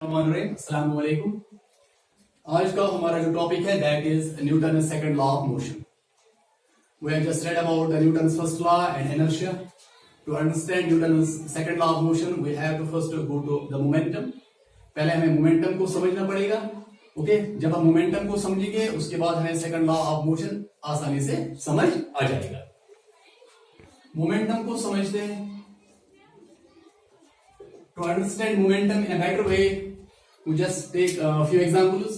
अस्सलाम वालेकुम। आज का हमारा जो टॉपिक है that is Newton second law of motion. We have just read about the Newton's first law and inertia. To understand Newton's second law of motion, we have to first go to the momentum. पहले हमें momentum को समझना पड़ेगा। Okay, जब हम momentum को समझेंगे उसके बाद हमें सेकंड लॉ ऑफ मोशन आसानी से समझ आ जाएगा। मोमेंटम को समझते हैं। To understand momentum in a better way, we just take a few examples.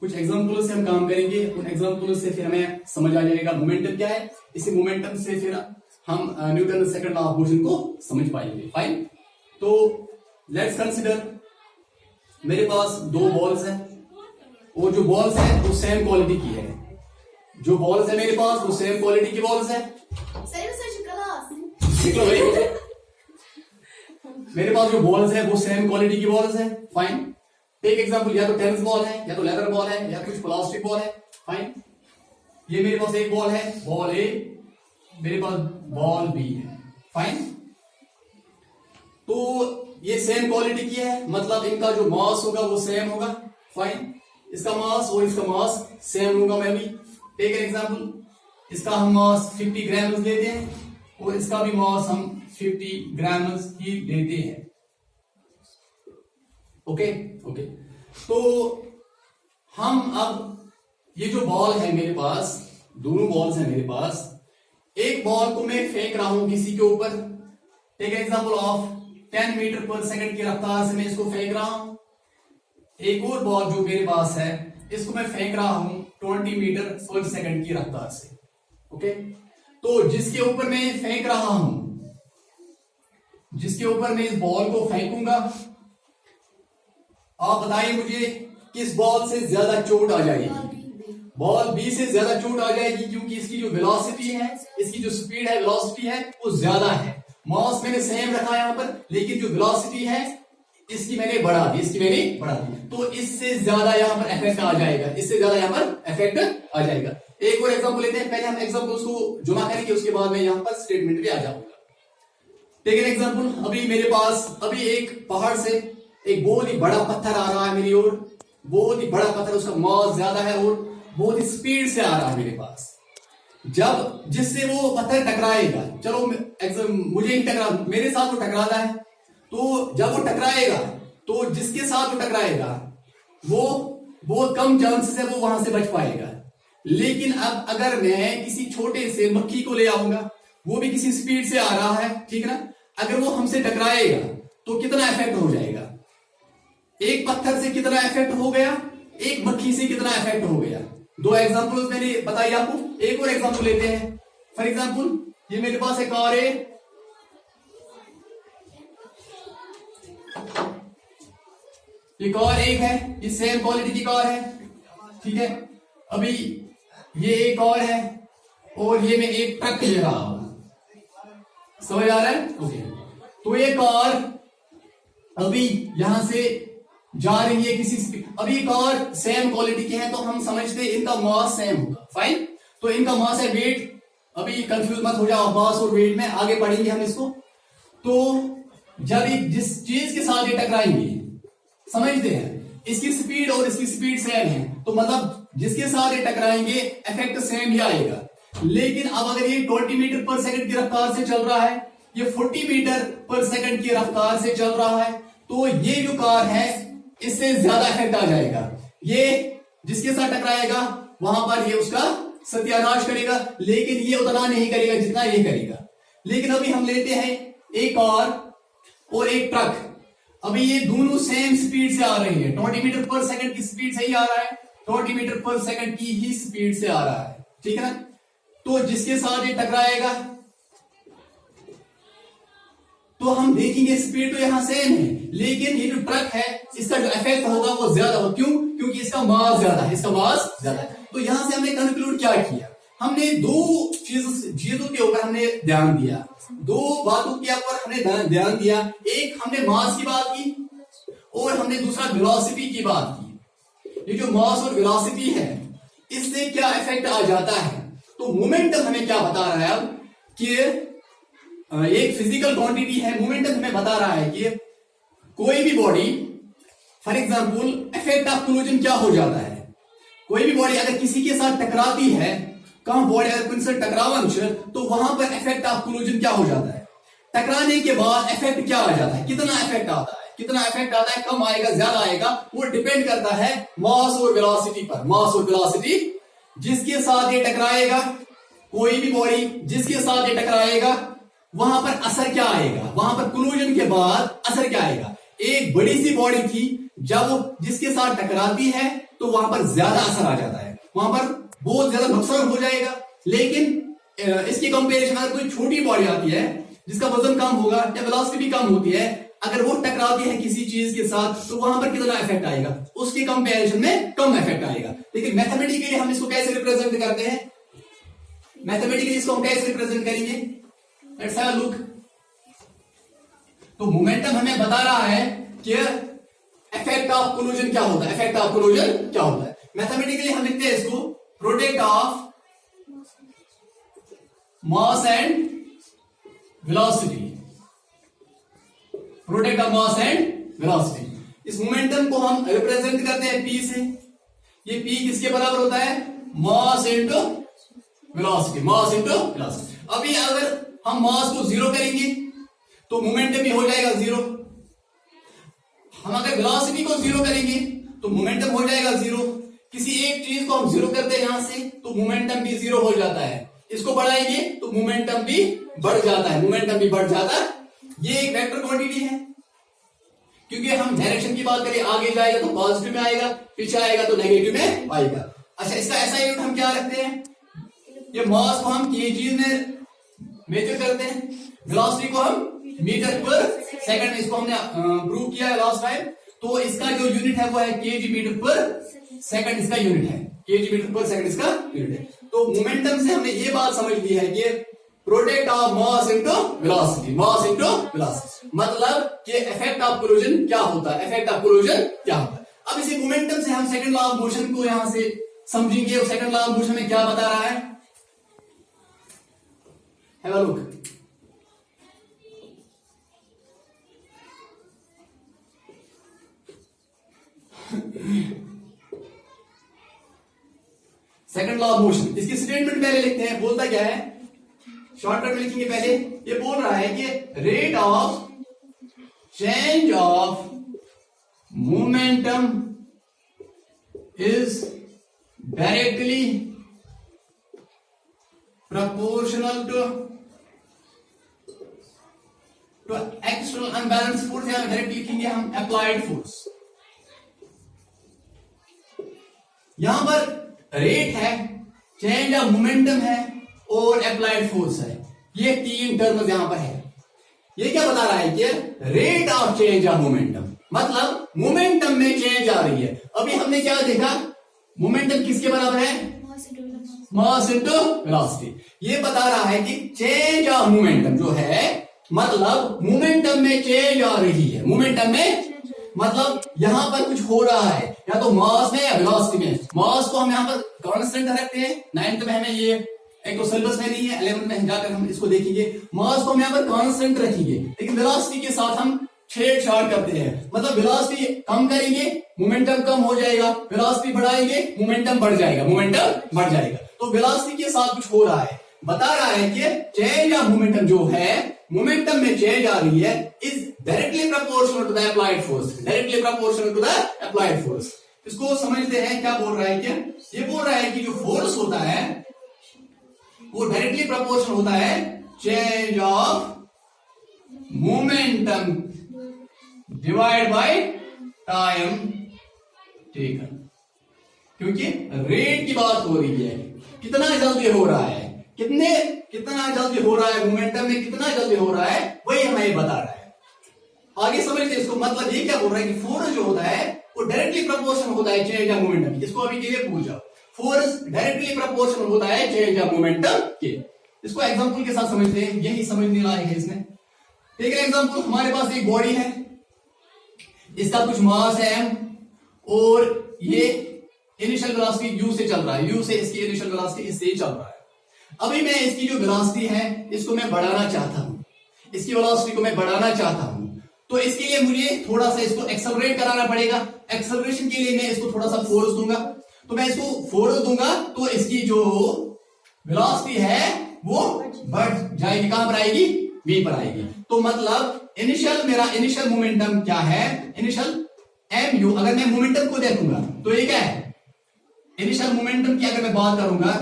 कुछ एग्जाम्पल से हम काम करेंगे, उन एग्जाम्पल से फिर हमें समझ आ जाएगा मोमेंटम क्या है। इसी मोमेंटम से फिर हम Newton second law of motion को समझ पाएंगे। फाइन, तो लेट्स कंसीडर मेरे पास दो बॉल्स हैं और जो बॉल्स है वो सेम क्वालिटी की है। जो बॉल्स है मेरे पास वो सेम क्वालिटी की बॉल्स है। मेरे पास जो बॉल्स है वो सेम क्वालिटी की बॉल्स है। फाइन, टेक एग्जांपल, या तो टेनिस बॉल है, या तो लेदर बॉल है, या कुछ प्लास्टिक बॉल है। फाइन, ये मेरे पास एक बॉल है, बॉल ए, मेरे पास बॉल बी है। फाइन, तो ये सेम क्वालिटी की है, मतलब इनका जो मास होगा वो सेम होगा। फाइन, इसका मास और इसका मास सेम होगा। मैं भी टेक एन एग्जांपल, इसका हम मास 50 ग्राम लेते हैं और इसका भी मास हम 50 ग्राम ही लेते हैं। ओके, तो हम अब ये जो बॉल है मेरे पास, दोनों बॉल्स हैं मेरे पास, एक बॉल को मैं फेंक रहा हूं किसी के ऊपर। टेक एग्जांपल ऑफ 10 मीटर पर सेकंड की रफ्तार से मैं इसको फेंक रहा हूं। एक और बॉल जो मेरे पास है इसको मैं फेंक रहा हूं 20 मीटर पर सेकंड की रफ्तार से। ओके, तो जिसके ऊपर मैं फेंक रहा हूं, जिसके ऊपर मैं इस बॉल को फेंकूंगा, आप बताइए मुझे किस बॉल से ज्यादा चोट आ जाएगी? बॉल बी से ज्यादा चोट आ जाएगी, क्योंकि इसकी जो वेलोसिटी है, इसकी जो स्पीड है, वेलोसिटी है वो ज्यादा है। मास मैंने सेम रखा यहां पर, लेकिन जो वेलोसिटी है इसकी मैंने बढ़ा दी, तो इससे ज्यादा यहां पर इफेक्ट आ जाएगा, इससे ज्यादा यहां पर इफेक्ट आ जाएगा। एक और एग्जांपल लेते हैं, पहले हम एग्जांपल्स को जमा करेंगे, उसके बाद मैं यहां पर स्टेटमेंट पे आ जाऊंगा। टेक एन एग्जांपल, अभी मेरे पास एक पहाड़ से एक बहुत ही बड़ा पत्थर आ रहा है मेरी ओर, बहुत ही बड़ा पत्थर, उसका मास ज्यादा है और बहुत ही स्पीड से आ रहा है मेरे पास। जब जिससे वो पत्थर टकराएगा, चलो मुझे ही टकरा, मेरे साथ वो टकराता है, तो जब वो टकराएगा तो जिसके साथ वो टकराएगा वो बहुत कम चांसेस है वो वहां से बच पाएगा। लेकिन अब अगर मैं किसी छोटे से मक्खी को ले आऊंगा, वो भी किसी स्पीड से आ रहा है, ठीक है ना, अगर वो हमसे टकराएगा तो कितना इफेक्ट हो जाएगा? एक पत्थर से कितना इफेक्ट हो गया, एक मक्खी से कितना इफेक्ट हो गया। दो एग्जांपल्स मैंने बताई आपको। एक और एग्जांपल लेते हैं। फॉर एग्जांपल, ये मेरे पास एक कार है, ये कार एक है, ये सेम क्वालिटी की कार है, ठीक है। अभी ये एक और है और ये मैं एक ट्रक ले रहा हूं, समझ आ रहा है? ओके, तो ये कार अभी यहां से जा रही है किसी, अभी कार सेम क्वालिटी की है तो हम समझते हैं इनका मास सेम होगा। फाइन, तो इनका मास है वेट। अभी कंफ्यूज मत हो जाओ मास और वेट में, आगे पढ़ेंगे हम इसको। तो जब जिस चीज के साथ ये टकराएंगे, समझते हैं इसकी स्पीड और इसकी स्पीड सेम है, तो मतलब जिसके साथ ये टकराएंगे इफेक्ट सेम ही आएगा। लेकिन अब अगर ये 20 मीटर पर सेकंड की रफ्तार से चल रहा है, ये 40 मीटर पर सेकंड की रफ्तार से चल रहा है, तो ये जो कार है इससे ज्यादा इफेक्ट आ जाएगा। ये जिसके साथ टकराएगा वहां पर ये उसका सत्यानाश करेगा, लेकिन ये उतना नहीं करेगा जितना ये करेगा। लेकिन अभी हम लेते हैं एक कार और एक ट्रक, अभी ये दोनों सेम स्पीड से आ रही है, 20 मीटर पर सेकंड की स्पीड से ही आ रहा है, 20 मीटर पर सेकंड की ही स्पीड से आ रहा है, ठीक है ना। तो जिसके साथ ये टकराएगा तो हम देखेंगे स्पीड तो यहां सेम है, लेकिन ये जो ट्रक है इसका जो इफेक्ट होगा वो ज्यादा होगा। क्यों? क्योंकि इसका मास ज्यादा है, इसका मास ज्यादा है। तो यहां से हमने कंक्लूड क्या किया, हमने दो चीजों के ऊपर हमने ध्यान दिया, दो बातों के ऊपर हमने ध्यान दिया। एक हमने मास की बात की और हमने दूसरा वेलोसिटी की बात की। ये जो मास और वेलोसिटी है इससे क्या इफेक्ट आ जाता है, तो मोमेंटम हमें क्या बता रहा है अब कि एक फिजिकल क्वांटिटी है, मोमेंटम हमें बता रहा है कि कोई भी body for example effect of collision क्या हो जाता है, कोई भी बॉडी अगर किसी के साथ टकराती है, कहां बॉडी अगर किसी से टकरावन तो वहां पर इफेक्ट ऑफ कोलिजन क्या हो जाता है, टकराने के बाद इफेक्ट क्या आ जाता है, कितना इफेक्ट आता है, कितना इफेक्ट आता है, कम आएगा ज्यादा आएगा, वो डिपेंड करता है मास और वेलोसिटी पर। मास और वेलोसिटी जिसके साथ ये टकराएगा, कोई भी बॉडी जिसके साथ ये टकराएगा वहां पर असर क्या आएगा, वहां पर कोलिजन के बाद असर क्या आएगा। एक बड़ी सी बॉडी थी, जब वो जिसके साथ टकराती है तो वहां पर ज्यादा असर आ जाता है, वहां पर बहुत ज्यादा नुकसान हो जाएगा। लेकिन इसकी कंपेरिजन अगर कोई छोटी बॉडी आती है जिसका वजन कम होगा या वेलोसिटी भी कम होती है, अगर वो टकराती है किसी चीज के साथ तो वहां पर कितना इफेक्ट आएगा, उसकी कंपैरिजन में कम इफेक्ट आएगा। लेकिन मैथमेटिकली हम इसको कैसे रिप्रेजेंट करते हैं, मैथमेटिकली इसको हम कैसे रिप्रेजेंट करेंगे, लेट्स हैव अ लुक। तो मोमेंटम हमें बता रहा है कि इफेक्ट ऑफ कोलिजन क्या होता है, इफेक्ट ऑफ कोलिजन क्या होता है। मैथमेटिकली हम लिखते हैं इसको product of mass and velocity, product of mass and velocity. इस मोमेंटम को हम रिप्रेजेंट करते हैं P से। ये P किसके बराबर होता है, mass into velocity, mass into velocity. अभी अगर हम मास को जीरो करेंगे तो मोमेंटम भी हो जाएगा जीरो, हम अगर वेलोसिटी को जीरो करेंगे तो मोमेंटम हो जाएगा जीरो। किसी एक चीज को हम जीरो करते हैं यहां से तो मोमेंटम भी जीरो हो जाता है, इसको बढ़ाएंगे तो मोमेंटम भी बढ़ जाता है, मोमेंटम भी बढ़ जाता है। ये एक वेक्टर क्वांटिटी है, क्योंकि हम डायरेक्शन की बात करें, आगे जाएगा तो पॉजिटिव में आएगा, पीछे आएगा तो नेगेटिव में आएगा। अच्छा, इसका ऐसा यूनिट हम क्या रखते हैं, ये मास को हम केजीज में मेजर करते हैं, वेलोसिटी को हम मीटर पर सेकंड, इसको हमने प्रूव किया है लास्ट टाइम। तो इसका जो यूनिट है वो है केजी मीटर पर सेकंड, इसका यूनिट है केजी मीटर पर सेकंड, इसका यूनिट है। तो मोमेंटम से हमने ये बात समझ ली है कि product of mass into velocity, mass into velocity, मतलब कि इफेक्ट ऑफ कोलिजन क्या होता है, इफेक्ट ऑफ कोलिजन क्या होता है। अब इसी मोमेंटम से हम सेकंड लॉ ऑफ मोशन को यहां से समझेंगे, और सेकंड लॉ ऑफ मोशन में क्या बता रहा है, have a look. Second law of motion, इसकी स्टेटमेंट पहले लिखते हैं, बोलता क्या है, शॉर्टकट में लिखेंगे पहले। ये बोल रहा है कि rate of change of momentum is directly proportional to external unbalance force, या डायरेक्ट लिखेंगे हम अप्लाइड फोर्स। यहां पर रेट है, चेंज ऑफ मोमेंटम है और अप्लाइड फोर्स है, ये तीन टर्म्स यहां पर है। ये क्या बता रहा है कि rate of change of momentum, मतलब मोमेंटम में चेंज आ रही है। अभी हमने क्या देखा, मोमेंटम किसके बराबर है, मास इनटू वेलोसिटी। ये बता रहा है कि चेंज ऑफ मोमेंटम जो है, मतलब मोमेंटम में चेंज आ रही है, मोमेंटम में मतलब यहां पर कुछ हो रहा है, या तो मास में या वेलोसिटी में। मास को हम यहां पर कांस्टेंट रखते हैं, 9th में हमें ये एक तो सिलेबस में नहीं है, 11th में जाकर हम इसको देखेंगे। मास को हम यहां पर कांस्टेंट रखेंगे, लेकिन वेलोसिटी के साथ हम छेड़छाड़ करते हैं, मतलब वेलोसिटी कम करेंगे मोमेंटम कम हो जाएगा, वेलोसिटी बढ़ाएंगे मोमेंटम बढ़ जाएगा, मोमेंटम बढ़ जाएगा। तो वेलोसिटी के साथ कुछ हो रहा है, बता रहा है कि चेंज ऑफ मोमेंटम जो है, मोमेंटम में चेंज आ रही है, is directly proportional to the applied force, directly proportional to the applied force. इसको समझते हैं, क्या बोल रहा है, क्या ये बोल रहा है कि जो फोर्स होता है वो डायरेक्टली प्रोपोर्शनल होता है change of momentum divide by time taken, क्योंकि रेट की बात हो रही है, कितना जल्दी हो रहा है, कितना जल्दी हो रहा है, मोमेंटम में कितना जल्दी हो रहा है, वही हमें बता रहा है। आगे समझते इसको, मतलब ये क्या बोल रहा है कि फोर्स जो होता है वो डायरेक्टली प्रोपोर्शनल होता है चेंज ऑफ मोमेंटम। इसको अभी क्लियर पूछ जाओ, फोर्स डायरेक्टली प्रोपोर्शनल होता है चेंज ऑफ मोमेंटम के। इसको एग्जांपल के साथ समझते हैं, यही समझने लायक है इसमें। ठीक है, एग्जांपल, हमारे पास एक बॉडी है, इसका कुछ मास है m, और ये इनिशियल वेलोसिटी u से चल रहा है, u से इसकी इनिशियल वेलोसिटी इससे चल रहा है। अभी मैं इसकी जो वेलोसिटी है इसको मैं बढ़ाना चाहता हूं, इसकी वेलोसिटी को मैं बढ़ाना चाहता हूं। तो इसके लिए मुझे थोड़ा सा इसको एक्सेलरेट कराना पड़ेगा। एक्सेलरेशन के लिए मैं इसको थोड़ा सा फोर्स दूंगा, तो मैं इसको फोर्स दूंगा तो इसकी जो वेलोसिटी है वो बढ़ जाएगी। कहां पर आएगी? v पर आएगी। तो मतलब मेरा इनिशियल मोमेंटम क्या है? Initial mu। अगर मैं मोमेंटम को देखूंगा तो ये क्या है? इनिशियल मोमेंटम की अगर मैं बात करूंगा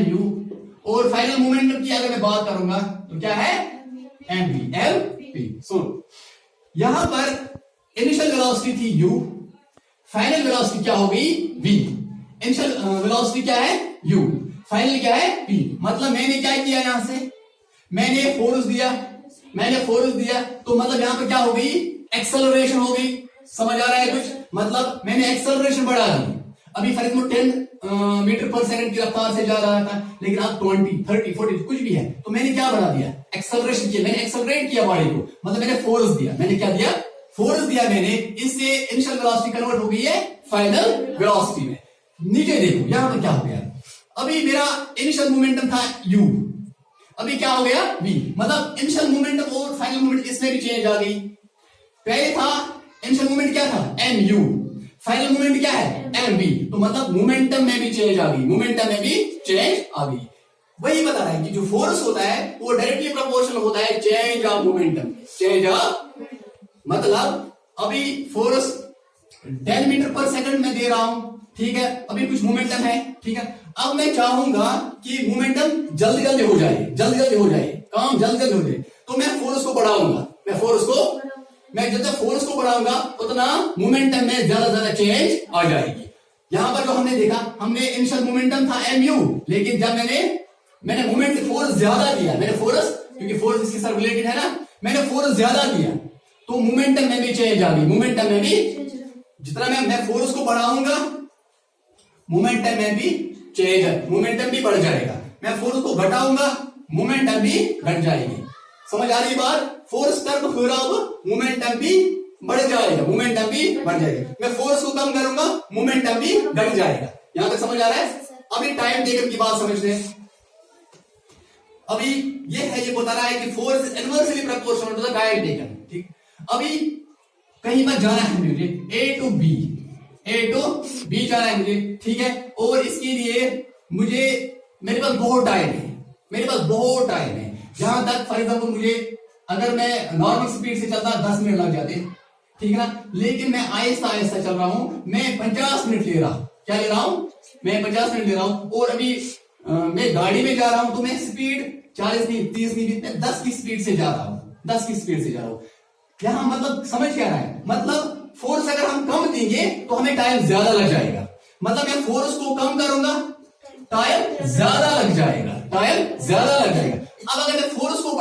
mu, और फाइनल मोमेंटम की अगर मैं बात करूंगा तो क्या है? mv। सुन, यहां पर इनिशियल वेलोसिटी थी u, फाइनल वेलोसिटी क्या हो गई? v। इनिशियल वेलोसिटी क्या है? u, फाइनल क्या है? v। मतलब मैंने क्या किया? यहां से मैंने फोर्स दिया तो मतलब यहां पर क्या हो गई? एक्सेलरेशन हो गई। समझ आ रहा है कुछ? मतलब मैंने एक्सेलरेशन बढ़ा दी। अभी फॉर एग्जाम्पल 10 मीटर पर सेकंड की रफ्तार से जा रहा था, लेकिन अब 20, 30, 40 कुछ भी है, तो मैंने क्या बढ़ा दिया? एक्सेलरेशन किया, मैंने एक्सेलरेट किया बॉडी को, मतलब मैंने फोर्स दिया। मैंने क्या दिया? फोर्स दिया मैंने। इससे इनिशियल वेलोसिटी कन्वर्ट हो गई है फाइनल वेलोसिटी में। नीचे देखो यहां पर क्या हो गया? अभी मेरा इनिशियल मोमेंटम था u, अभी क्या हो गया? v। मतलब इनिशियल मोमेंटम और फाइनल मोमेंट इसमें भी चेंज आ गई। पहले था इनिशियल मोमेंट क्या था? mu, फाइनल मोमेंट क्या है? mv। तो मतलब मोमेंटम में भी चेंज आ गई, मोमेंटम में भी चेंज आ गई। वही बता रहा है कि जो फोर्स होता है वो डायरेक्टली प्रोपोर्शनल होता है change of momentum. Change of मतलब अभी फोर्स 10 मीटर पर सेकंड में दे रहा हूं, ठीक है, अभी कुछ मोमेंटम है, ठीक है। अब मैं चाहूंगा कि मोमेंटम जल्दी जल्दी हो जाए, काम जल्दी हो जाए, तो मैं फोर्स को बढ़ाऊंगा। मैं जितना फोर्स को बढ़ाऊंगा उतना मोमेंटम में ज्यादा चेंज आ जाएगी। यहां पर जो हमने देखा, हमने इनिशियल मोमेंटम था mu, लेकिन जब मैंने मोमेंट फोर्स ज्यादा दिया, क्योंकि फोर्स इसके साथ रिलेटेड है ना, मैंने फोर्स ज्यादा दिया तो मोमेंटम में भी चेंज आ गई। मोमेंटम में भी जितना मैं फोर्स को बढ़ाऊंगा मोमेंटम में भी चेंज, मोमेंटम भी बढ़ जाएगा। मैं फोर्स को घटाऊंगा मोमेंटम भी घट जाएगी। समझ आ रही बात? फोर्स कर्व हो रहा हो, मोमेंटम भी बढ़ जाएगा, मैं फोर्स को कम करूंगा मोमेंटम भी घट जाएगा। यहां तक समझ आ रहा है? अभी टाइम टेकन की बात समझ लें। अभी ये बता रहा है कि force is inversely proportional to the time taken, ठीक। अभी कहीं पर जाना है मुझे A to B जाना है मुझे, ठीक है, और इसके लिए मेरे पास बहुत टाइम है। जहां तक फॉर एग्जाम्पल मुझे, अगर मैं नॉर्मल स्पीड से चलता 10 मिनट लग जाते, ठीक है ना, लेकिन मैं आहिस्ता चल रहा हूं, मैं 50 मिनट ले रहा हूं। क्या ले रहा हूं? मैं 50 मिनट ले रहा हूं। और अभी मैं गाड़ी में जा रहा हूं तो मैं स्पीड 40 नहीं, 30 नहीं, मैं 10 की स्पीड से जा रहा हूं। यहां मतलब समझ क्या रहा है? मतलब फोर्स अगर हम कम देंगे तो हमें टाइम ज्यादा लग जाएगा। मतलब मैं फोर्स को कम करूंगा, टाइम ज्यादा लग जाएगा। अब अगर मैं फोर्स को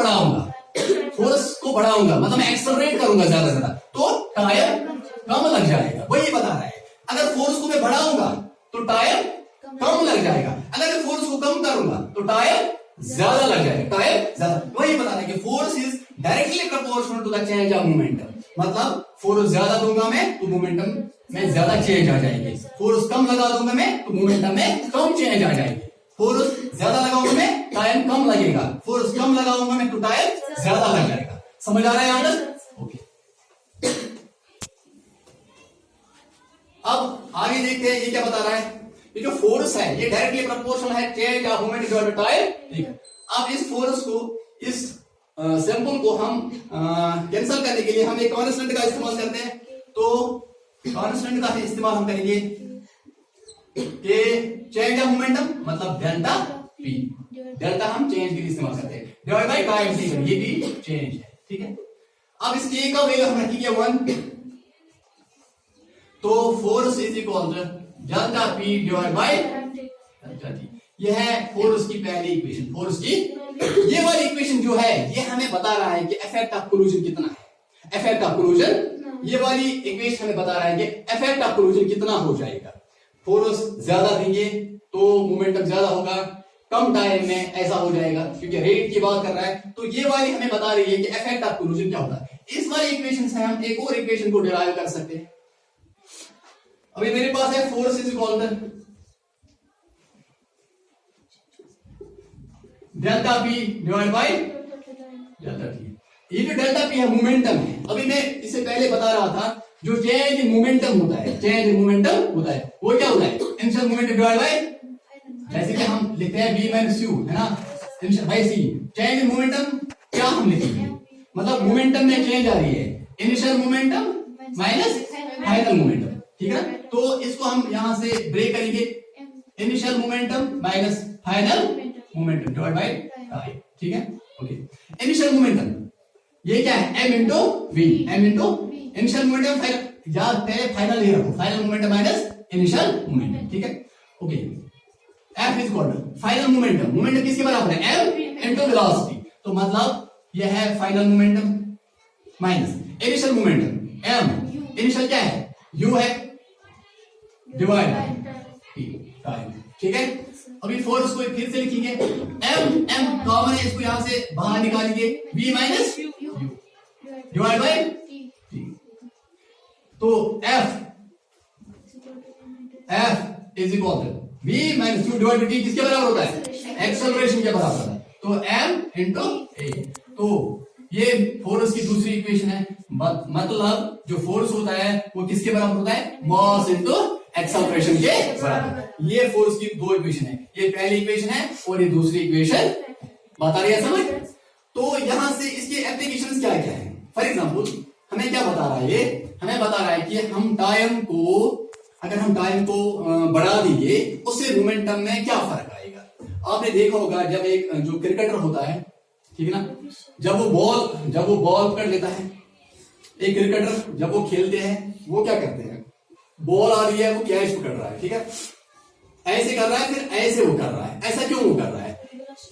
बढ़ाऊंगा मतलब मैं एक्सेलरेट करूंगा ज्यादा, तो टाइम कम लग जाएगा। वही बता रहा है, अगर फोर्स को मैं बढ़ाऊंगा तो टाइम कम लग जाएगा, अगर मैं फोर्स को कम करूंगा तो टाइम ज्यादा लग जाएगा। वही बता रहा है कि force is directly proportional to the change of momentum. मतलब फोर्स ज्यादा दूंगा मैं तो मोमेंटम में ज्यादा चेंज आ जाएगी, फोर्स कम लगा दूंगा मैं तो मोमेंटम में कम चेंज आ जाएगी। फोर्स ज्यादा लगाऊंगा मैं, टाइम कम लगेगा, फोर्स कम लगाऊंगा मैं तो टाइम ज्यादा लग जाएगा। समझ आ रहा है यहां तक? ओके। अब आगे देखते हैं ये क्या बता रहा है। ये जो फोर्स है ये डायरेक्टली प्रोपोर्शनल है change of moment divided by time, ठीक है। अब इस फोर्स को, इस सिंबल को हम कैंसिल करने के लिए हम एक कांस्टेंट का इस्तेमाल करते हैं। तो कांस्टेंट का इस्तेमाल हम करेंगे कि चेंज ऑफ मोमेंटम मतलब डेल्टा पी, डेल्टा हम चेंज के लिए इस्तेमाल करते हैं, डिवाइड बाय टाइम टी, ये भी चेंज है, ठीक है। अब इस के का वैल्यू हम रखेंगे 1, तो force is equal to delta P divide by delta T. यह है फोर्स की पहली इक्वेशन। फोर्स की ये वाली इक्वेशन जो है ये हमें बता रहा है कि इफेक्ट ऑफ कोलिजन कितना है। इफेक्ट ऑफ कोलिजन, ये वाली इक्वेशन हमें बता रहा है कि इफेक्ट ऑफ कोलिजन कितना हो जाएगा। फोर्स ज्यादा देंगे तो मोमेंटम ज्यादा होगा, कम टाइम में ऐसा हो जाएगा, क्योंकि रेट की बात कर रहा है। तो ये वाली हमें बता रही है कि इफेक्ट ऑफ कोलिजन क्या होता है। इस वाली इक्वेशन से हम एक और इक्वेशन को डिराइव कर सकते हैं। अभी मेरे पास है force is equal to delta P divide by delta T. ये जो डेल्टा पी है मोमेंटम है। अभी मैं इससे पहले बता रहा था जो चेंज इन मोमेंटम होता है, चेंज इन मोमेंटम होता है वो क्या होता है, इनिशियल मोमेंटम डिवाइड बाय, जैसे कि हम लिखते हैं v माइनस u है ना, initial by c। Change in momentum क्या हम लिखेंगे, मतलब मोमेंटम में चेंज आ रही है, initial momentum minus final momentum, ठीक है ना। तो इसको हम यहां से ब्रेक करेंगे, initial momentum minus final momentum divide by time, ठीक है। ओके, इनिशियल मोमेंटम ये क्या है, m into V, m into initial momentum, final याद पहले फाइनल ले रखो, final momentum minus initial momentum, ठीक है। Okay, f is equal to final momentum, momentum किसके बराबर है, m इंटू वेलोसिटी, तो मतलब यह है final momentum minus initial momentum, m initial क्या है, u है डिवाइड टाइम, ठीक है। अभी फोर्स को फिर से लिखेंगे, m कॉमन है, इसको यहां से बाहर निकालेंगे, v minus u divide by t, तो f is equal to v minus u divide by t किसके बराबर होता है, एक्सेलरेशन के बराबर होता है, तो m इंटू a। तो ये फोर्स की दूसरी इक्वेशन है, मतलब जो फोर्स होता है वो किसके बराबर होता है, मास इंटू एक्सेलरेशन के बराबर। ये फोर्स की दो इक्वेशन है, ये पहली इक्वेशन है और ये दूसरी इक्वेशन, बता रही है समझ। तो यहां से इसके एप्लीकेशंस क्या क्या है, फॉर एग्जांपल हमें क्या बता रहा है, ये हमें बता रहा है कि हम टाइम को, अगर हम टाइम को बढ़ा देंगे उससे मोमेंटम में क्या फर्क आएगा। आपने देखा होगा जब एक जो क्रिकेटर होता है, ठीक है ना, जब वो बॉल पकड़ लेता है, एक क्रिकेटर जब वो खेलते हैं वो क्या करते हैं, बॉल आ रही है वो कैच पकड़ रहा है, ठीक है, ऐसे कर रहा है, फिर ऐसे वो कर रहा है, ऐसा क्यों वो कर रहा है,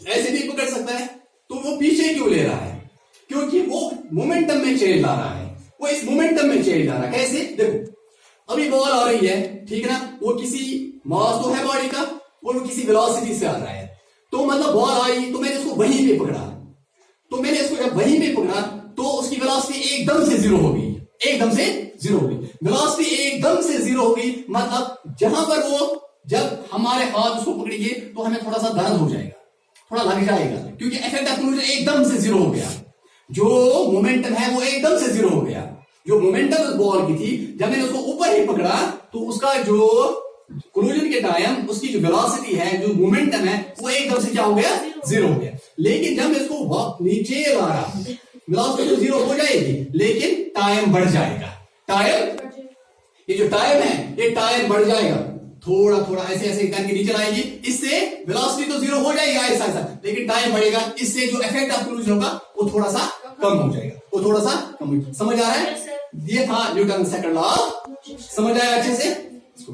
ऐसे भी पकड़ सकता है, तो वो पीछे क्यों ले रहा है, क्योंकि वो मोमेंटम में चेंज ला रहा है, वो इस मोमेंटम में चेंज ला रहा है। कैसे, देखो अभी बॉल आ रही है, ठीक है ना, वो किसी मास तो है बॉडी का और वो किसी वेलोसिटी से आ रहा है, तो मतलब बॉल आई तो मैंने इसको वहीं पे पकड़ा, तो मैंने इसको जब वहीं पे पकड़ा तो उसकी वेलोसिटी एकदम से जीरो हो गई, एकदम से जीरो हो गई, वेलोसिटी एकदम से जीरो हो गई, मतलब जहां पर वो, जब हमारे हाथ उसको पकड़ेंगे तो हमें थोड़ा सा दर्द हो जाएगा, थोड़ा लग जाएगा, क्योंकि इफेक्ट ऑफ कोलिजन एकदम से जीरो हो गया, जो मोमेंटम है वो एकदम से जीरो हो गया, जो मोमेंटम उस बॉल की थी, जब मैंने उसको ऊपर ही पकड़ा तो उसका जो कोलिजन के टाइम, उसकी जो वेलोसिटी है, जो मोमेंटम है, वो एकदम से क्या हो गया, जीरो हो गया। लेकिन जब मैं इसको नीचे ला रहा, वेलोसिटी तो जीरो हो जाएगी लेकिन टाइम बढ़ जाएगा, टाइम, ये जो टाइम है ये टाइम बढ़ जाएगा, थोड़ा थोड़ा ऐसे ऐसे करके नीचे आएगी, इससे वेलोसिटी तो जीरो हो जाएगा ऐसा ऐसा, लेकिन टाइम बढ़ेगा, इससे जो इफेक्ट ऑफ कोलिजन होगा वो थोड़ा सा कम हो जाएगा, वो थोड़ा सा कम हो जाएगा। समझ आ रहा है, ये था न्यूटन सेकंड लॉ, समझ आया अच्छे से, इसको